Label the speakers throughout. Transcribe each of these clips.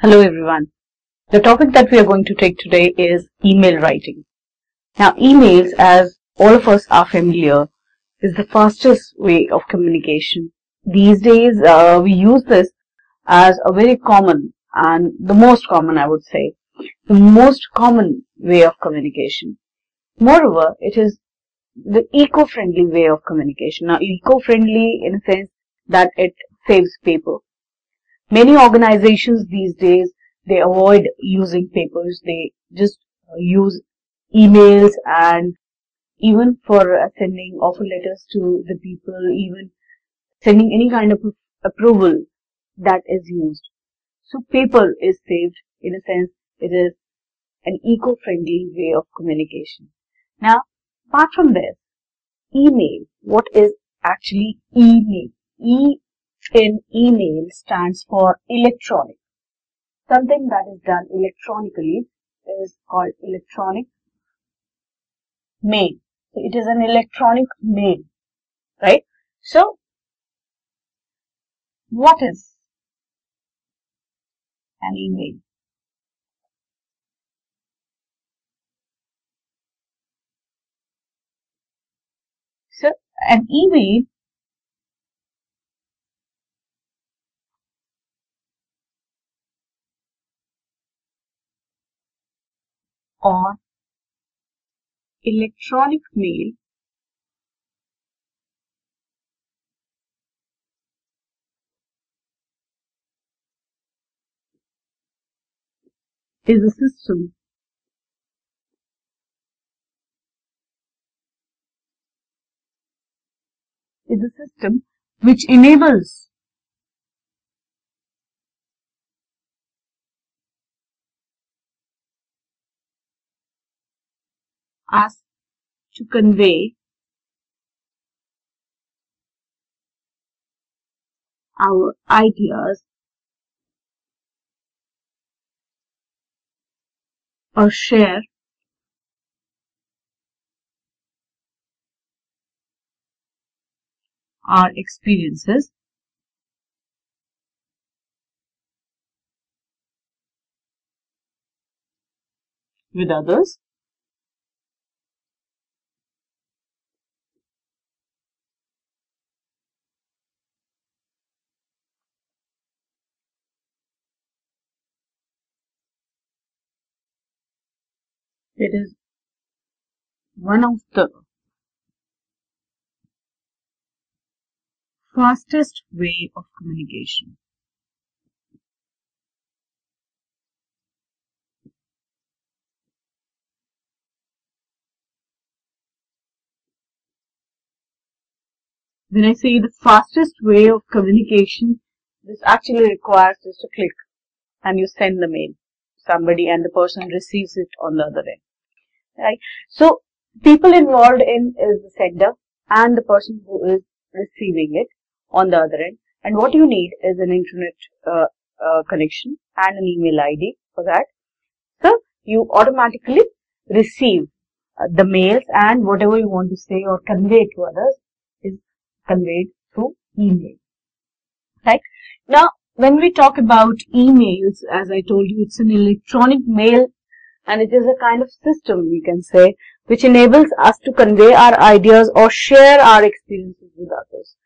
Speaker 1: Hello everyone. The topic that we are going to take today is email writing. Now emails, as all of us are familiar, is the fastest way of communication. These days we use this as a very common and the most common, I would say, the most common way of communication. Moreover, it is the eco-friendly way of communication. Now eco-friendly in a sense that it saves paper. Many organizations these days, they avoid using papers. They just use emails, and even for sending offer letters to the people, even sending any kind of approval that is used. So paper is saved. In a sense, it is an eco-friendly way of communication. Now, apart from this, email. What is actually email? E in email stands for electronic. Something that is done electronically is called electronic mail. So it is an electronic mail, right? So what is an email? So an email or electronic mail is a system which enables us to convey our ideas or share our experiences with others. It is one of the fastest way of communication. When I say the fastest way of communication, this actually requires just a click and you send the mail to somebody and the person receives it on the other end. Right? So people involved in is the sender and the person who is receiving it on the other end. And what you need is an internet connection and an email ID for that. So you automatically receive the mails, and whatever you want to say or convey to others is conveyed through email. Right? Now, when we talk about emails, as I told you, it's an electronic mail, and it is a kind of system, we can say, which enables us to convey our ideas or share our experiences with others.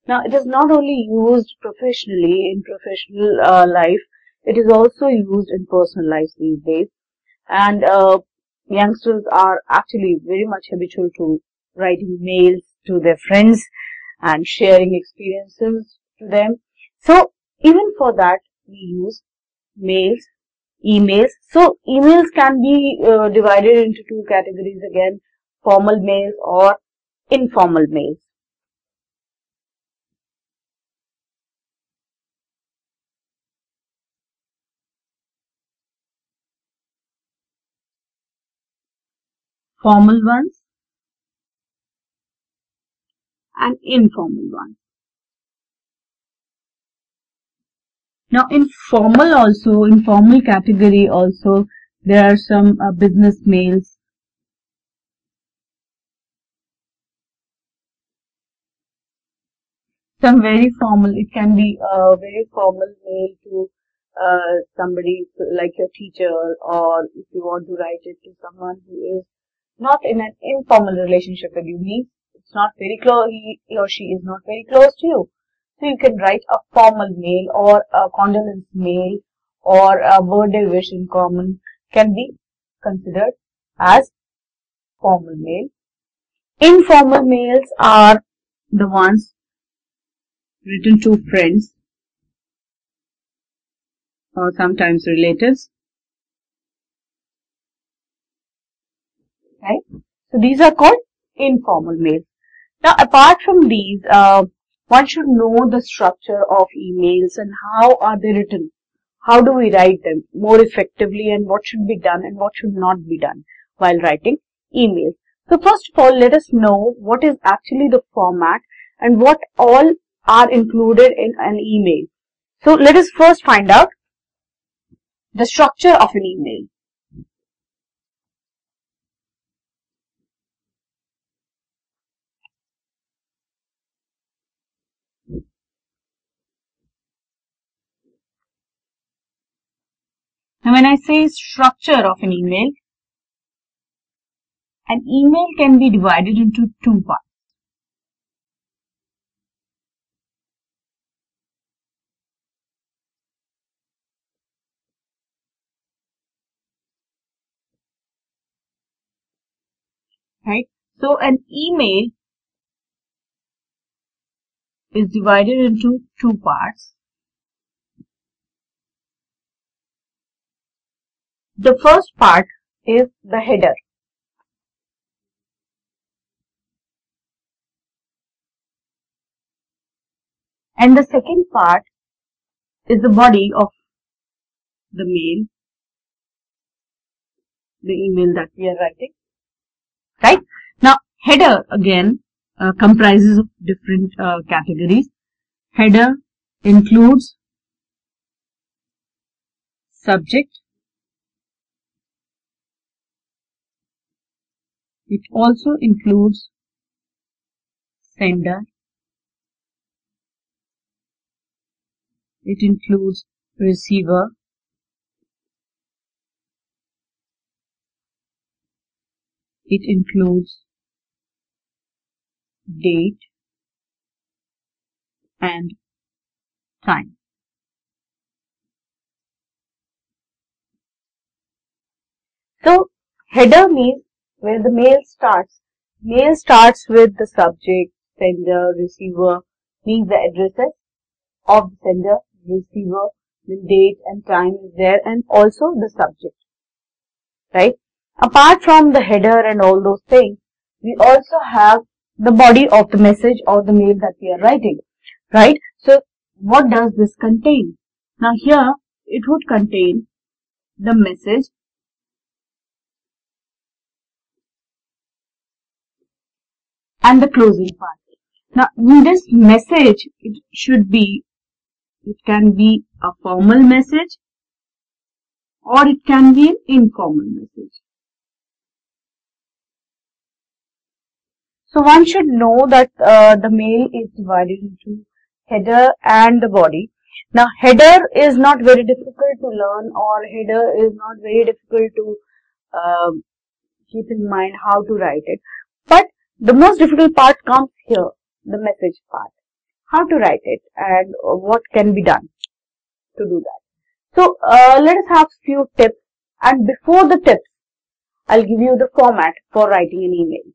Speaker 1: Now, it is not only used professionally in professional life, it is also used in personal life these days. And youngsters are actually very much habitual to writing mails to their friends and sharing experiences to them. So even for that, we use mails, emails. So emails can be divided into two categories again: formal mails or informal mails. Formal ones and informal ones. Now in formal category also, there are some business mails, some very formal. It can be a very formal mail to somebody like your teacher, or if you want to write it to someone who is not in an informal relationship with you, means it's not very close, he or she is not very close to you. So you can write a formal mail or a condolence mail or a birthday wish in common can be considered as formal mail. Informal mails are the ones written to friends or sometimes relatives. Right? So these are called informal mails. Now, apart from these, one should know the structure of emails and how are they written. How do we write them more effectively, and what should be done and what should not be done while writing emails. So first of all, let us know what is actually the format and what all are included in an email. So let us first find out the structure of an email. Now, when I say structure of an email can be divided into two parts. Right? So, an email is divided into two parts. The first part is the header. And the second part is the body of the mail, the email that we are writing. Right? Now, header again comprises of different categories. Header includes subject. It also includes sender. It includes receiver. It includes date and time. So, header means where the mail starts. Mail starts with the subject, sender, receiver, means the addresses of the sender, receiver, the date and time is there, and also the subject. Right? Apart from the header and all those things, we also have the body of the message or the mail that we are writing. Right? So, what does this contain? Now, here it would contain the message and the closing part. Now, in this message, it can be a formal message or it can be an informal message. So, one should know that the mail is divided into header and the body. Now, header is not very difficult to learn, or header is not very difficult to keep in mind how to write it. But the most difficult part comes here, the message part. How to write it and what can be done to do that. So, let us have few tips, and before the tips, I'll give you the format for writing an email.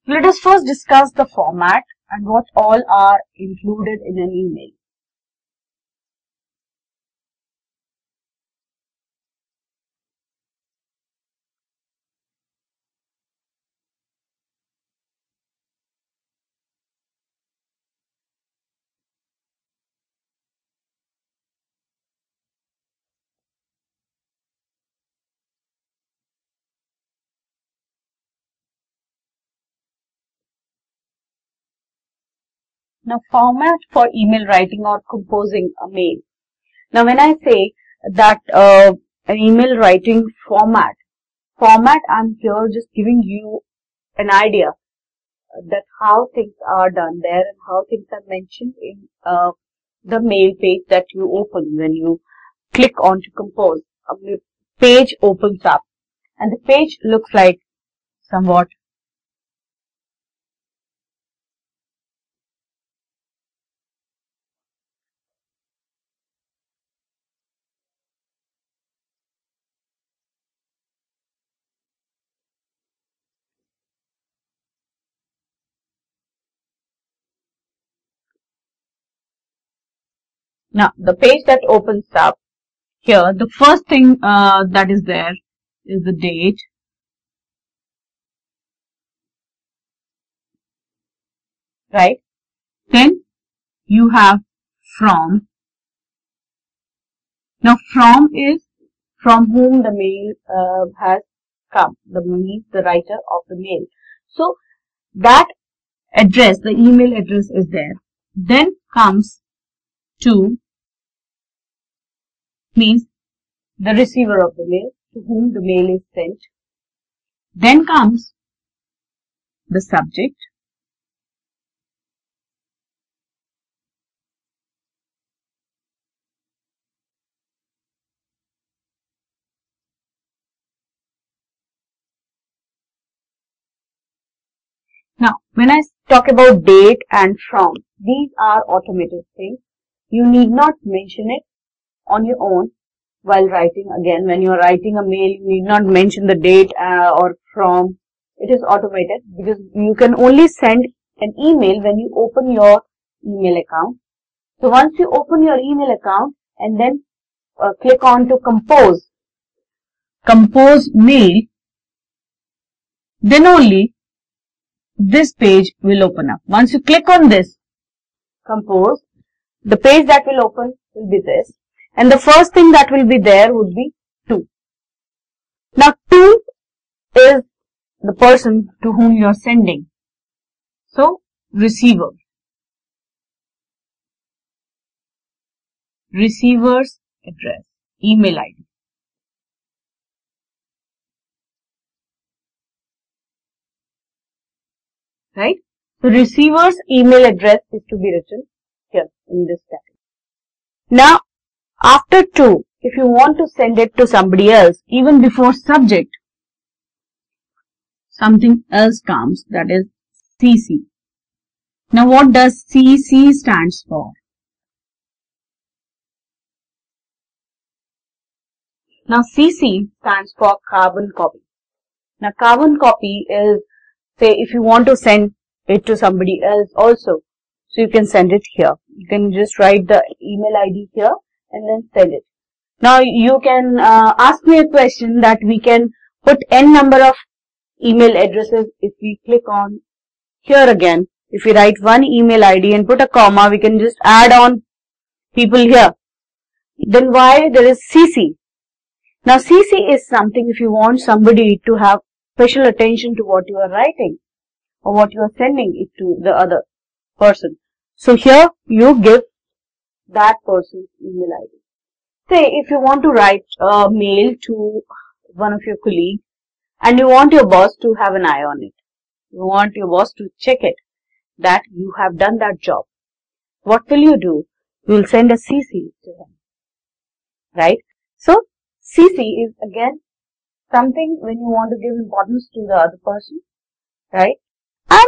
Speaker 1: Let us first discuss the format and what all are included in an email. Now, format for email writing or composing a mail. Now, when I say that an email writing format, I'm here just giving you an idea that how things are done there and how things are mentioned in the mail page that you open when you click on to compose. A page opens up and the page looks like somewhat now the page that opens up here, the first thing that is there is the date, right? Then you have from. Now from is from whom the mail has come, the writer of the mail. So that address, the email address is there. Then comes to means the receiver of the mail, to whom the mail is sent. Then comes the subject. Now, when I talk about date and from, these are automated things. You need not mention it on your own while writing. Again, when you are writing a mail, you need not mention the date or from. It is automated because you can only send an email when you open your email account. So once you open your email account and then click on to compose mail, then only this page will open up. Once you click on this, compose, the page that will open will be this. And the first thing that will be there would be to. Now, to is the person to whom you are sending. So, receiver. Receiver's address, email ID. Right? So, receiver's email address is to be written here in this category. Now, after to, if you want to send it to somebody else, even before subject, something else comes, that is CC. Now, what does CC stands for? Now, CC stands for carbon copy. Now, carbon copy is, say, if you want to send it to somebody else also, so you can send it here. You can just write the email ID here and then send it. Now, you can ask me a question that we can put n number of email addresses. If we click on here again, if we write one email ID and put a comma, we can just add on people here. Then why there is CC? Now, CC is something if you want somebody to have special attention to what you are writing or what you are sending it to the other person. So, here you give that person's email ID. Say, if you want to write a mail to one of your colleagues and you want your boss to have an eye on it. You want your boss to check it, that you have done that job. What will you do? You will send a CC to him. Right? So, CC is again something when you want to give importance to the other person. Right? And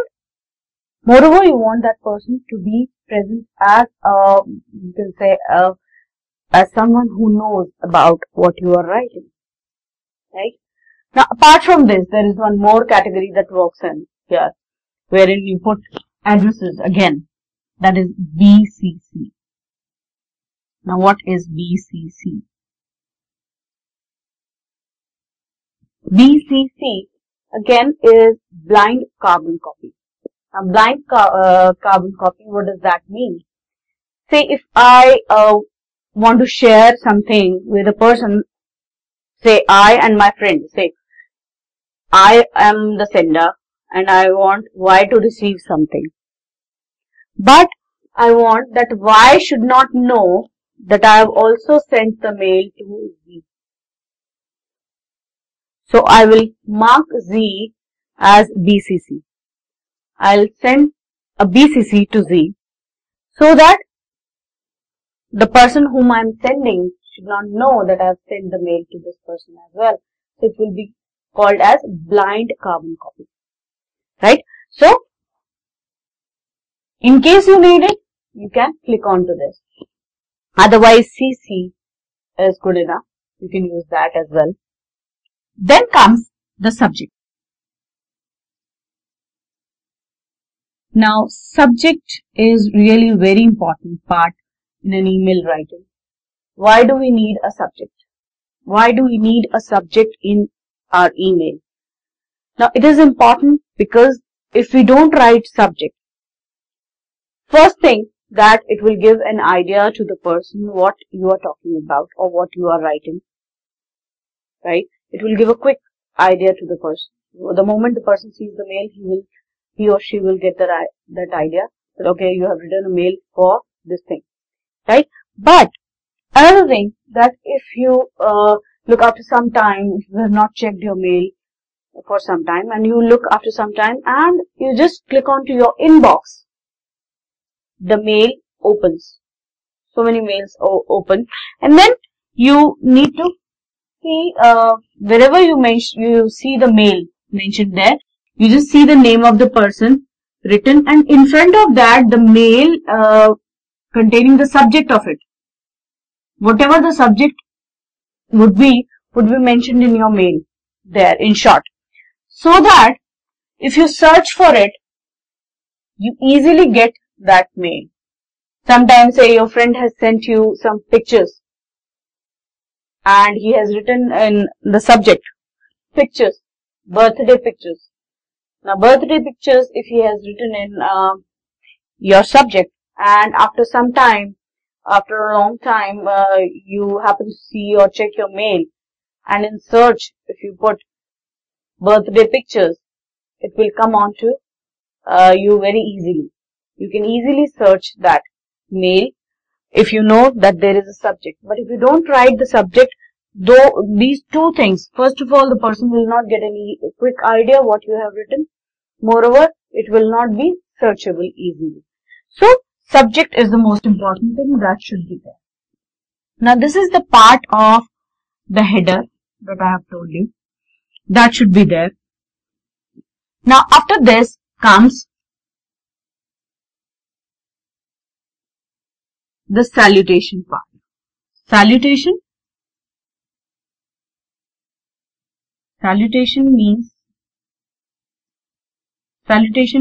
Speaker 1: moreover, you want that person to be present as you can say as someone who knows about what you are writing. Right? Now, apart from this, there is one more category that works in here, wherein you put addresses again. That is BCC. Now, what is BCC? BCC again is blind carbon copy. Now, blind carbon copy, what does that mean? Say, if I want to share something with a person, say I and my friend, say I am the sender and I want Y to receive something. But I want that Y should not know that I have also sent the mail to Z. So I will mark Z as BCC. I'll send a BCC to Z so that the person whom I am sending should not know that I have sent the mail to this person as well. So it will be called as blind carbon copy. Right? So, in case you need it, you can click onto this. Otherwise, CC is good enough. You can use that as well. Then comes the subject. Now, subject is really a very important part in an email writing. Why do we need a subject? Why do we need a subject in our email? Now, it is important because if we don't write subject, first thing that it will give an idea to the person what you are talking about or what you are writing, right? It will give a quick idea to the person. The moment the person sees the mail, he or she will get that idea that okay, you have written a mail for this thing, right? But another thing that if you look after some time, if you have not checked your mail for some time and you look after some time and you just click onto your inbox, the mail opens. So many mails open, and then you need to see wherever you see the mail mentioned there, you just see the name of the person written, and in front of that the mail containing the subject of it. Whatever the subject would be mentioned in your mail there in short, so that if you search for it, you easily get that mail. Sometimes say your friend has sent you some pictures and he has written in the subject, pictures, birthday pictures. Now birthday pictures, if he has written in your subject and after some time, after a long time, you happen to see or check your mail and in search, if you put birthday pictures, it will come on to you very easily. You can easily search that mail if you know that there is a subject. But if you don't write the subject, though these two things, first of all, the person will not get any quick idea what you have written. Moreover, it will not be searchable easily. So, subject is the most important thing that should be there. Now, this is the part of the header that I have told you. That should be there. Now, after this comes the salutation part. Salutation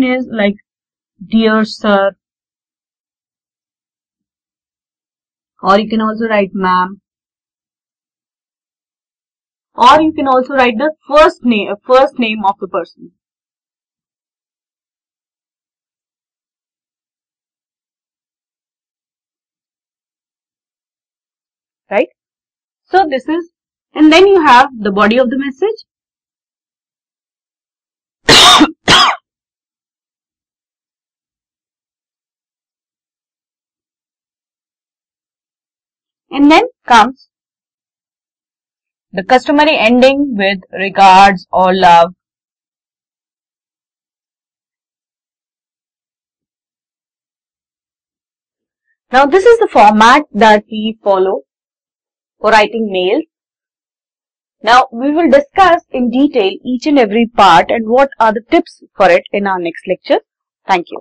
Speaker 1: is like dear sir, or you can also write ma'am, or you can also write the first name of the person. Right? So this is, and then you have the body of the message. And then comes the customary ending with regards or love. Now this is the format that we follow for writing mails. Now we will discuss in detail each and every part and what are the tips for it in our next lecture. Thank you.